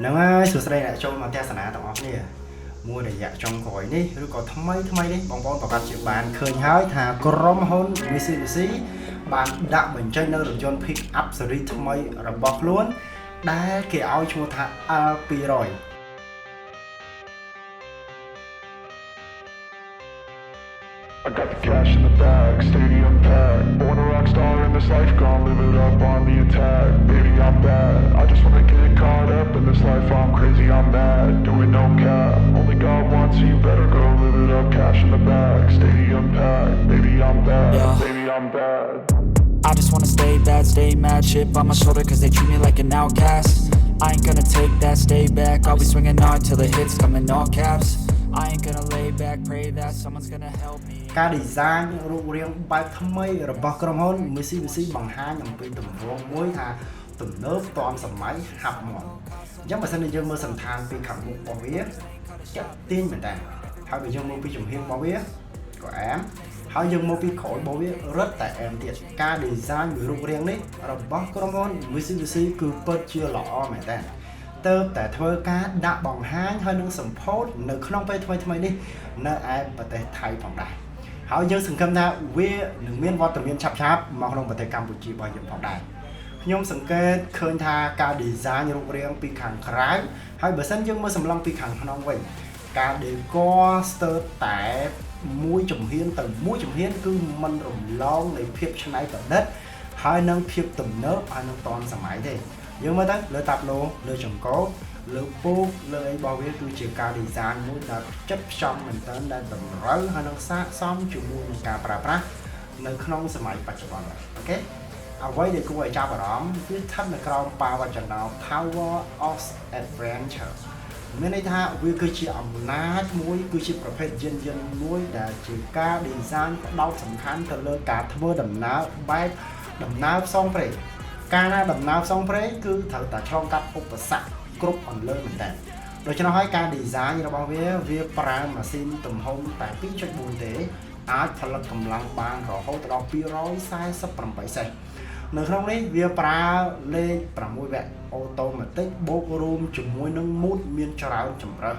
ហ្នឹងហើយសួស្តីអ្នកចូលមកទស្សនាទាំងអស់គ្នាមួយរយៈចុងក្រោយនេះឬក៏ថ្មីនេះបងប្អូនប្រកាសជាបានឃើញហើយថាក្រុមហ៊ុន Mitsubishi បានដាក់បញ្ចេញនៅរថយន្ត pick up series ថ្មីរបស់ខ្លួនដែលគេឲ្យឈ្មោះថា L200I got the cash in the bag, stadium packed. Born a rock star in this life, gonna live it up on the attack. Baby, I'm bad. I just wanna get caught up in this life. I'm crazy, I'm mad. Doing no cap. Only God wants you better go live it up. Cash in the bag, stadium packed. Baby, I'm bad. Yeah. Baby, I'm bad. I just wanna stay bad, stay mad. Chip on my shoulder, cause they treat me like an outcast. I ain't gonna take that, stay back. I'll be swinging hard till the hits come in all caps. I ain't gonna lay back, pray that someone's gonna help me. ការ design រូបរាងបែបថ្មីរបស់ក្រុមហ៊ុន Mitsubishi បង្ហាញអំពីទម្រង់មួយថាទំនើបទាន់សម័យហាប់មាត់អញ្ចឹងបើសិនជាយើងមើលសន្តានពីខាងមុខរបស់វាចាក់ទាញមែនតើហើយបើយើងមើលពីចំហៀងរបស់វាក៏អែមហើយយើងមកពីក្រោយរបស់វារឹតតែអែមទៀតការ design មួយរូបរាងនេះរបស់ក្រុមហ៊ុន Mitsubishi គឺពិតជាល្អមែនតើទៅតែធ្វើការដាក់បង្ហាញហើយនឹងសម្ពោធនៅក្នុងពេលថ្មីនេះនៅឯប្រទេសថៃផងដែរហើយយើងសង្ឃឹមថាវានឹងមានវត្តមានឆាប់មកក្នុងប្រទេសកម្ពុជារបស់យើងផងដែរខ្ញុំសង្កេតឃើញថាការ design រូបរាងពីខាងក្រៅហើយបើសិនយើងមើលសម្លឹងពីខាងក្នុងវិញការ decor ស្ទើរតែមួយជំហានទៅមួយជំហានគឺមិនរំលងនៃភាពច្នៃប្រឌិតហើយនឹងភាពទំនើបហើយនឹងទាន់សម័យទេយើងមើលទៅលើតាប់ឡូលើចង្កោលើពូកលើអីរបស់វាគឺជាការ design មួយដែលចិត្តផ្សំមែនតើដែលតម្រូវហើយនឹងស័ក្តិសមជាមួយនឹងការប្រើប្រាស់នៅក្នុងសម័យបច្ចុប្បន្នអូខេអ្វីដែលគួរឲ្យចាប់អារម្មណ៍គឺស្ថិតនៅក្រោមបាវចនា Power of Adventure មានន័យថាវាគឺជាអំណាចមួយគឺជាប្រភេទយានយន្តមួយដែលជាការ design ផ្ដោតសំខាន់ទៅលើការធ្វើដំណើរបែបដំណើរផ្សងព្រេងការណាដំណើរផ្សងព្រេងគឺត្រូវតែឆ្លងកាត់ឧបសគ្គគ្រប់អន្លើមែនតើដូច្នោះហើយការ design របស់វាប្រើម៉ាស៊ីនទំហំតែ 2.4 ទេអាចផលិតកម្លាំងបានរហូតដល់248សេសនៅក្នុងនេះវាប្រើលេខ6វគ្គអូតូម៉ាទិកបូករួមជាមួយនឹងមូតមានច្រើនជម្រើស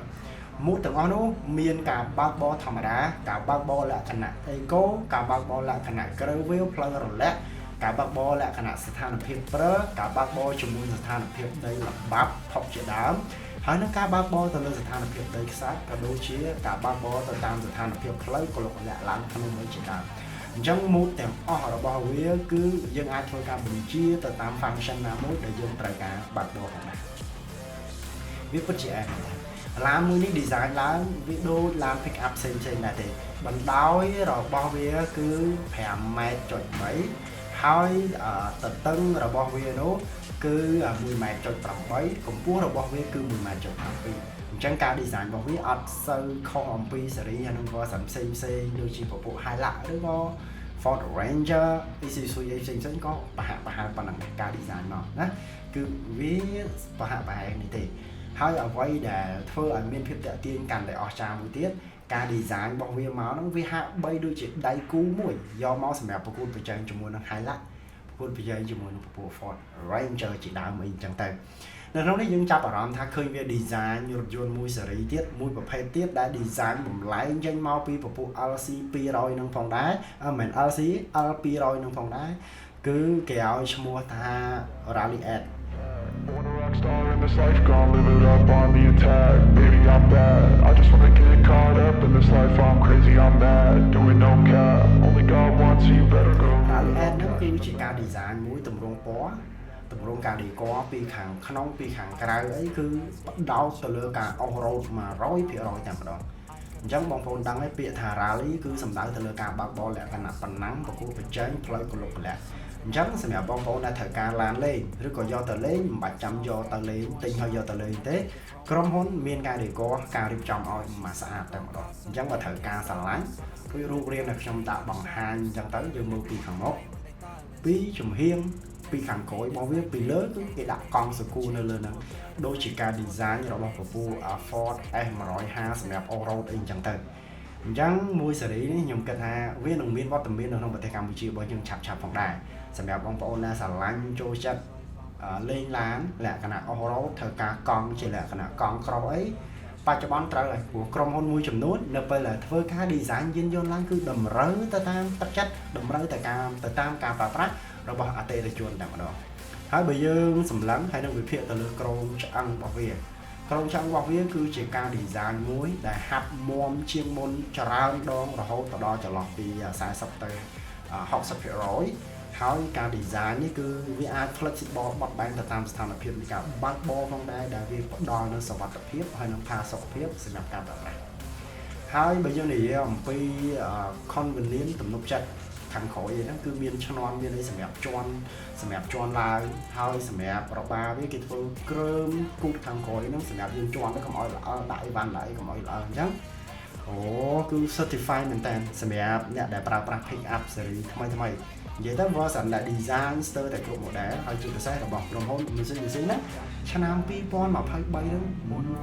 មូតទាំងអស់នោះមានការបើកបរធម្មតាការបើកបរលក្ខណៈ Eco ការបើកបរលក្ខណៈ Gravel ផ្លូវរលាក់ការបើកបរលក្ខណៈស្ថានភាពប្រើការបើកបរជាមួយស្ថានភាពដីល្បាប់ផុកជាដើមហើយនឹងការបើកបរទៅលើស្ថានភាពដីខ្សាច់ក៏ដូចជាការបើកបរទៅតាមស្ថានភាពផ្លូវក៏លោកលាក់ឡើងក្នុងមួយជាដើមអញ្ចឹងមូតទាំងអស់របស់វាគឺយើងអាចធ្វើការបញ្ជាទៅតាម function ណាមួយដែលយើងត្រូវការបើកបរផងដែរវាពិតជាឡានមួយនេះ design ឡើងវាដូចឡាន pick up ផ្សេងៗដែរទេបណ្ដោយរបស់វាគឺ5.3 ម៉ែត្រហើយទទឹងរបស់វានោះគឺ1.8 ម៉ែត្រកម្ពស់របស់វាគឺ1.7 ម៉ែត្រអញ្ចឹងការ design របស់វាអត់សូវខុសអំពីសេរីហើយនឹង version ផ្សេងដូចជាពពួក Hilux ឬក៏ Ford Ranger Isuzu ផ្សេងក៏ប្រហាក់ប្រហែលប៉ុណ្ណឹងការ design មកណាគឺវាប្រហាក់ប្រហែលនេះទេហើយអ្វីដែលធ្វើឲ្យមានភាពតាក់ទាញកាន់តែអស្ចារ្យមួយទៀតការ design របស់វាមកហ្នឹងវាហាក់បីដូចជាដៃគូមួយយកមកសម្រាប់ប្រកួតប្រជែងជាមួយនឹង Hilux ប្រកួតប្រជែងជាមួយនឹងពពួក Ford Ranger ជាដើមអីអញ្ចឹងទៅនៅក្នុងនេះយើងចាប់អារម្មណ៍ថាឃើញវា design រថយន្តមួយស៊េរីទៀតមួយប្រភេទទៀតដែល design បំលែងចេញមកពីពពួក LC200 នឹងផងដែរមិន LC L200 នឹងផងដែរគឺគេឲ្យឈ្មោះថា Rally Ad Born a rock star in this life, gonna live it up on the attack. Baby, I'm bad. I just wanna get caught up in this life. I'm crazy, I'm mad. Doing no cap. Only God wants you better go. Rally Ad នោះគឺជាការ design មួយទម្រង់ពណ៌ទម្រង់ការ decor ពីខាងក្នុងពីខាងក្រៅអីគឺបដោតទៅលើការ off road 100% តែម្ដងអញ្ចឹងបងប្អូនដឹងហើយពាក្យថា rally គឺសំដៅទៅលើការបើកបរលក្ខណៈប៉ុណ្ណឹងប្រកួតប្រជែងផ្លូវកលុកកលាក់អញ្ចឹងសម្រាប់បងប្អូនដែលត្រូវការឡានលេងឬក៏យកទៅលេងមិនបាច់ចាំយកទៅលេងទិញហើយយកទៅលេងទេក្រុមហ៊ុនមានការ decor ការរៀបចំឲ្យមកស្អាតតែម្ដងអញ្ចឹងបើត្រូវការស្រឡាញ់គឺរូបរាងដែលខ្ញុំដាក់បង្ហាញអញ្ចឹងទៅយើងមើលពីខាងមុខពីចំហៀងពីខាងក្រោយរបស់វាពីលើគឺគេដាក់កង់សកូនៅលើហ្នឹងដូចជាការ design របស់ពពួក Ford S150 សម្រាប់ off road អីអញ្ចឹងទៅអញ្ចឹងមួយស៊េរីនេះខ្ញុំគិតថាវានឹងមានវត្តមាននៅក្នុងប្រទេសកម្ពុជារបស់យើងឆាប់ៗផងដែរសម្រាប់បងប្អូនដែលស្រឡាញ់ចូលចិត្ត lên lán là cái nào ô thời cả con chỉ là cái nào con crow ấy ba cho bón trời của crom hôn mui chùm nút nơi bây là với cái design dân dân láng cứ đầm rớ ta tam tất chất đầm rớ ta tam cà phá prát rồi bỏ at để chuồn đằng đó hai bây giờ sầm lắng hay đang bị phiền từ lưỡi crom ăn bảo vệ crom ăn bảo vệ cứ chỉ cao design muối để hấp mồm chiên môn trà đong rồi hậu đó cho lọt vì sai sắp tới học sắp hiểu rồiហើយការ design នេះគឺវាអាច flexible បត់បែនទៅតាមស្ថានភាពនៃការបើកបរផងដែរដែលវាផ្ដល់នូវសុវត្ថិភាពហើយនិងផាសុកភាពសម្រាប់ការប្រើប្រាស់ហើយបើយើងនិយាយអំពី convenience ទំនុកចិត្តខាងក្រោយហ្នឹងគឺមានឆ្នន់មានអីសម្រាប់ជន់ឡើងហើយសម្រាប់របាវាគេធ្វើគ្រើមគូតខាងក្រោយហ្នឹងសម្រាប់យើងជន់ទៅកុំឲ្យល្អដាក់អីវ៉ាន់ដាក់អីកុំឲ្យល្អអញ្ចឹងអូគឺ certified មែនតើសម្រាប់អ្នកដែលប្រើប្រាស់ pick up series ថ្មីនិយាយទៅ version ដែល design ស្ទើរតែគ្រប់ model ហើយជាពិសេសរបស់ក្រុមហ៊ុន Mitsubishi ណាឆ្នាំ2023ហ្នឹង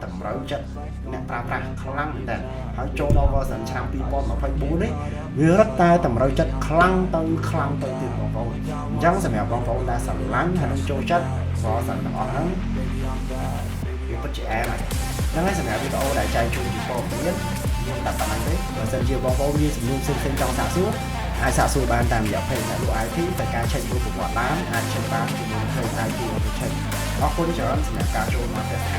តម្រូវចិត្តអ្នកប្រើប្រាស់ខ្លាំងមែនតើហើយចូលដល់ version ឆ្នាំ2024នេះវារឹតតែតម្រូវចិត្តខ្លាំងទៅទៀតបងប្អូនអញ្ចឹងសម្រាប់បងប្អូនដែលស្រឡាញ់ហើយនឹងចូលចិត្ត version ទាំងអស់ហ្នឹងវាពិតជាអែមហើយហ្នឹងហើយសម្រាប់វីដេអូដែលចែកជូនពីបងប្អូនមានតែប៉ុណ្្នឹងទេបើសិនជាបងប្អូនមានសំណួរផ្សេងៗចង់សាកសួរអាចសាកសួរបានតាមរយៈ page អ្នកលក់ IT តែការ check មើលប្រវត្តិបានអាច check បានជាមួយ page IT-Autocheck អរគុណច្រើនសម្រាប់ការចូលមកទស្សនា